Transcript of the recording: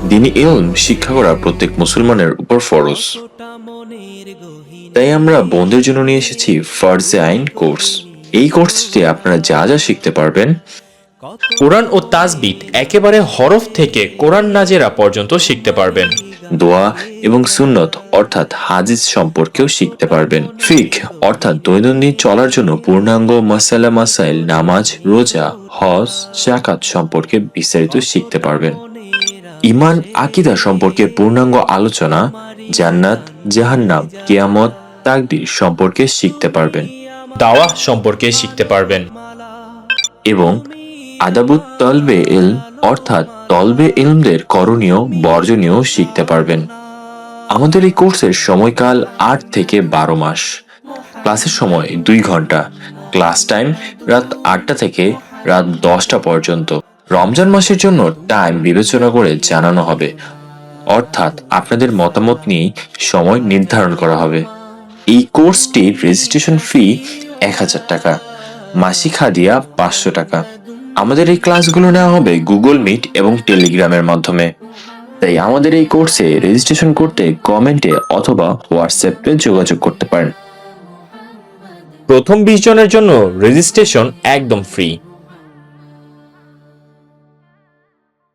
দ্বীনি ইলম শিক্ষা করা প্রত্যেক মুসলমানের উপর ফরজ। তাই আমরা বোনদের জন্য নিয়ে এসেছি ফরজে আইন কোর্স। এই কোর্সটিতে আপনারা যা যা শিখতে পারবেন, কোরআন ও তাসবিহ একেবারে হরফ থেকে কোরআন নাজেরা পর্যন্ত শিখতে পারবেন। দোয়া এবং সুন্নত অর্থাৎ হাদিস সম্পর্কেও শিখতে পারবেন। ফিকহ অর্থাৎ দৈনন্দিন চলার জন্য পূর্ণাঙ্গ মাসালা মাসাইল, নামাজ, রোজা, হজ, যাকাত সম্পর্কে বিস্তারিত শিখতে পারবেন। ঈমান আকীদা সম্পর্কে পূর্ণাঙ্গ আলোচনা, জান্নাত, জাহান্নাম, কিয়ামত, তাকদীর সম্পর্কে শিখতে পারবেন দাওয়াহ সম্পর্কে শিখতে পারবেন এবং আদাবুত তলবে ইলম অর্থাৎ তলবে ইলমদের করণীয় বর্জনীয় শিখতে পারবেন। আমাদের এই কোর্সের সময়কাল ৮ থেকে ১২ মাস। ক্লাসের সময় ২ ঘন্টা। ক্লাস টাইম রাত ৮টা থেকে রাত 10টা পর্যন্ত। রমজান মাসের জন্য টাইম বিবেচনা করে জানানো হবে, অর্থাৎ আপনাদের মতামত নিয়ে সময় নির্ধারণ করা হবে। এই কোর্সটির রেজিস্ট্রেশন ফি ১,০০০ টাকা, মাসিক হাদিয়া ৫০০ টাকা। আমাদের এই ক্লাসগুলো নেওয়া হবে গুগল মিট এবং টেলিগ্রামের মাধ্যমে। তাই আমাদের এই কোর্সে রেজিস্ট্রেশন করতে কমেন্টে অথবা হোয়াটসঅ্যাপে যোগাযোগ করতে পারেন। প্রথম 20 জনের জন্য রেজিস্ট্রেশন একদম ফ্রি।